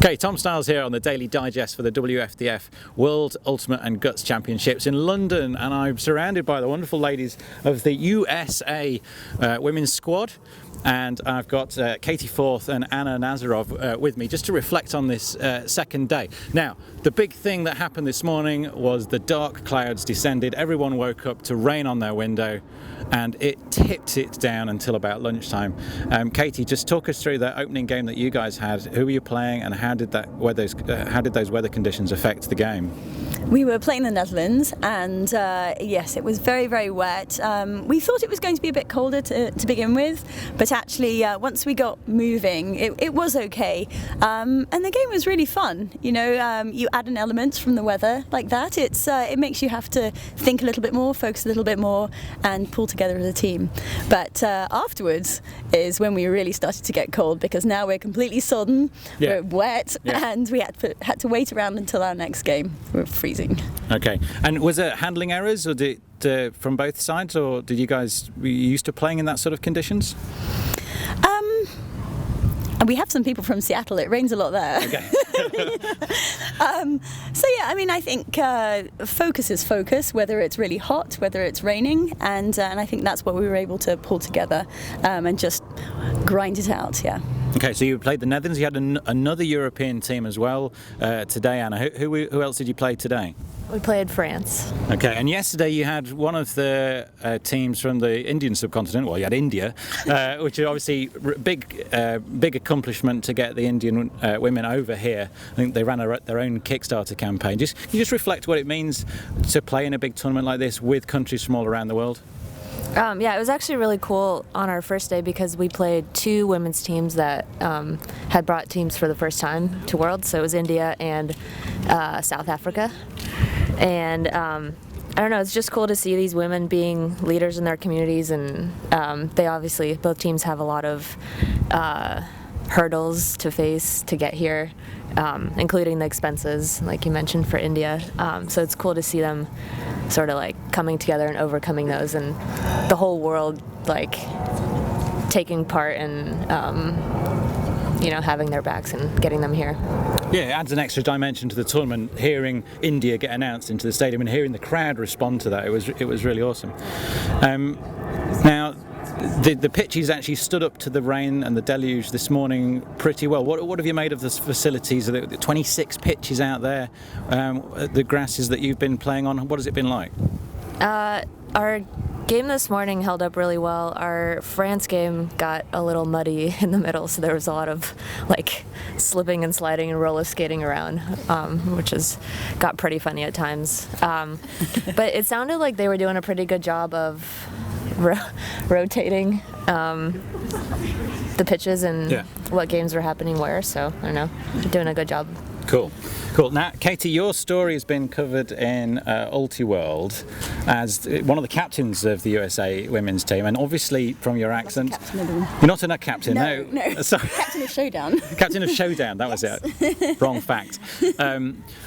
Okay, Tom Styles here on the Daily Digest for the WFDF World Ultimate and Guts Championships in London, and I'm surrounded by the wonderful ladies of the USA women's squad, and I've got Katie Forth and Anna Nazarov with me just to reflect on this second day. Now, the big thing that happened this morning was the dark clouds descended, everyone woke up to rain on their window, and it tipped it down until about lunchtime. Katie, just talk us through the opening game that you guys had. Who were you playing, and how did those weather conditions affect the game? We were playing the Netherlands, and yes, it was very, very wet. We thought it was going to be a bit colder to begin with, but actually once we got moving, it was okay. And the game was really fun. You know, you add an element from the weather like that, it makes you have to think a little bit more, focus a little bit more, and pull together as a team. But afterwards is when we really started to get cold, because now we're completely sodden, we're wet, and we had to wait around until our next game. We're freezing. Okay, and was it handling errors, or did from both sides, or were you used to playing in that sort of conditions? And we have some people from Seattle. It rains a lot there. Okay. So yeah, I mean, I think focus is focus, whether it's really hot, whether it's raining, and I think that's what we were able to pull together and just grind it out. Yeah. Okay, so you played the Netherlands. You had another European team as well today, Anna. Who else did you play today? We played France. Okay, and yesterday you had one of the teams from the Indian subcontinent. Well, you had India, which is obviously big accomplishment to get the Indian women over here. I think they ran their own Kickstarter campaign. Can you just reflect what it means to play in a big tournament like this with countries from all around the world? Yeah, it was actually really cool on our first day because we played two women's teams that had brought teams for the first time to Worlds. So it was India and South Africa. And I don't know, it's just cool to see these women being leaders in their communities, and they obviously, both teams have a lot of hurdles to face to get here, including the expenses, like you mentioned, for India. So it's cool to see them sort of like coming together and overcoming those, and the whole world like taking part and having their backs and getting them here. Yeah, it adds an extra dimension to the tournament, hearing India get announced into the stadium and hearing the crowd respond to that. It was really awesome. Now, the pitches actually stood up to the rain and the deluge this morning pretty well. What have you made of the facilities? The 26 pitches out there, the grasses that you've been playing on, what has it been like? Our game this morning held up really well. Our France game got a little muddy in the middle, so there was a lot of like slipping and sliding and roller skating around, which got pretty funny at times. But it sounded like they were doing a pretty good job of rotating the pitches and what games were happening where, so I don't know, doing a good job. Cool. Now, Katie, your story has been covered in Ultiworld as one of the captains of the USA women's team, and obviously from your accent, you're not a captain. No. Sorry. Captain of Showdown. Captain of Showdown. That was it. Wrong fact.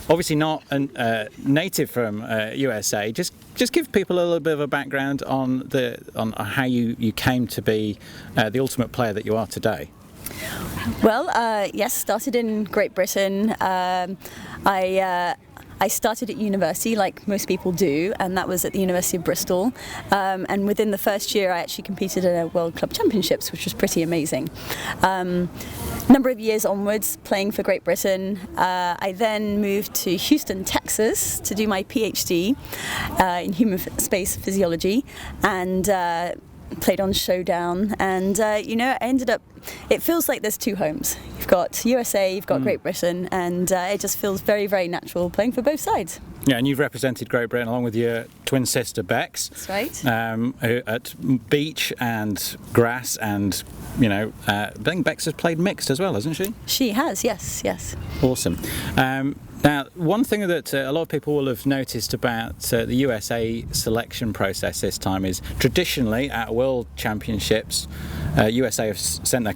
Obviously not a native from USA. Just give people a little bit of a background on how you came to be the ultimate player that you are today. Well, yes, started in Great Britain. I started at university, like most people do, and that was at the University of Bristol. And within the first year, I actually competed in a World Club Championships, which was pretty amazing. Number of years onwards, playing for Great Britain. I then moved to Houston, Texas, to do my PhD in human space physiology, and played on Showdown, and I ended up, it feels like there's two homes. You've got USA, you've got Great Britain, and it just feels very, very natural playing for both siths. Yeah, and you've represented Great Britain along with your twin sister Bex. That's right. At beach and grass, and I think Bex has played mixed as well, hasn't she? She has, yes. Awesome. Now, one thing that a lot of people will have noticed about the USA selection process this time is traditionally at World Championships, USA have sent their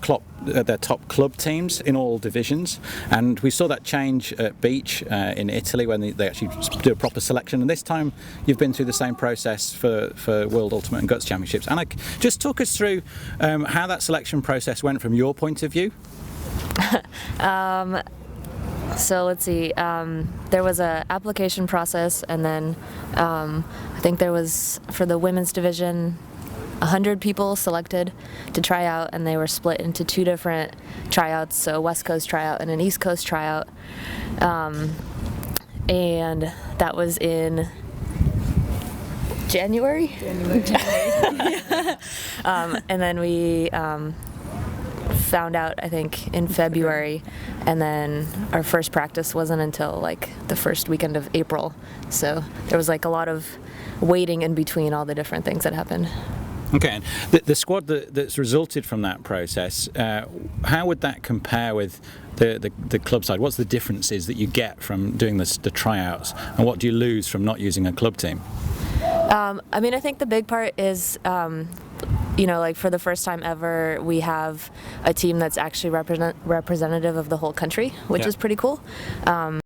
top club teams in all divisions, and we saw that change at Beach in Italy when they actually do a proper selection, and this time you've been through the same process for World Ultimate and Guts Championships. And just talk us through how that selection process went from your point of view. So let's see. There was a application process, and then I think there was, for the women's division, 100 people selected to try out, and they were split into 2 different tryouts, so a West Coast tryout and an East Coast tryout. And that was in January. And then we found out, I think, in February, and then our first practice wasn't until like the first weekend of April. So there was like a lot of waiting in between all the different things that happened. Okay, and the squad that's resulted from that process, how would that compare with the club side? What's the differences that you get from doing the tryouts, and what do you lose from not using a club team? I mean, I think the big part is, like for the first time ever, we have a team that's actually representative of the whole country, which is pretty cool. I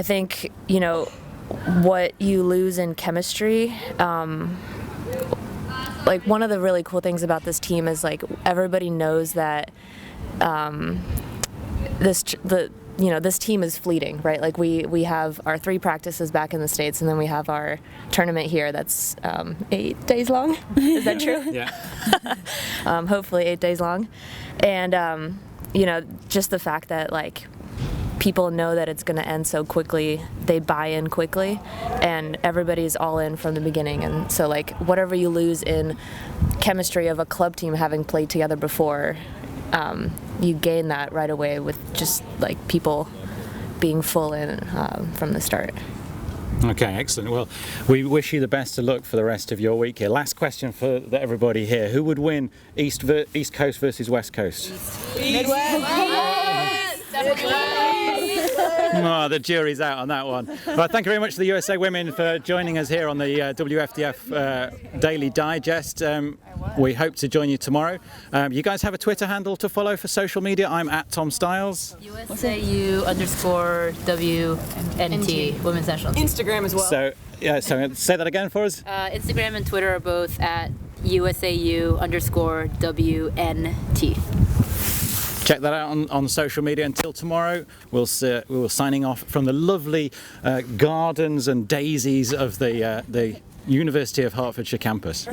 think, what you lose in chemistry, like one of the really cool things about this team is like everybody knows that this team is fleeting, right? Like we have our 3 practices back in the States, and then we have our tournament here that's 8 days long. Is that true? Yeah. Hopefully 8 days long. And just the fact that like people know that it's going to end so quickly, they buy in quickly, and everybody's all in from the beginning. And so like whatever you lose in chemistry of a club team having played together before, you gain that right away with just like people being full in from the start. Okay, excellent. Well, we wish you the best of luck for the rest of your week here. Last question for everybody here: who would win East Coast versus West Coast? Oh, the jury's out on that one. Well, thank you very much to the USA Women for joining us here on the WFDF Daily Digest. We hope to join you tomorrow. You guys have a Twitter handle to follow for social media. I'm at Tom Styles. USAU_WNT, Women's National Team. Instagram as well. So say that again for us. Instagram and Twitter are both at USAU_WNT. Check that out on social media. Until tomorrow, we'll signing off from the lovely gardens and daisies of the University of Hertfordshire campus.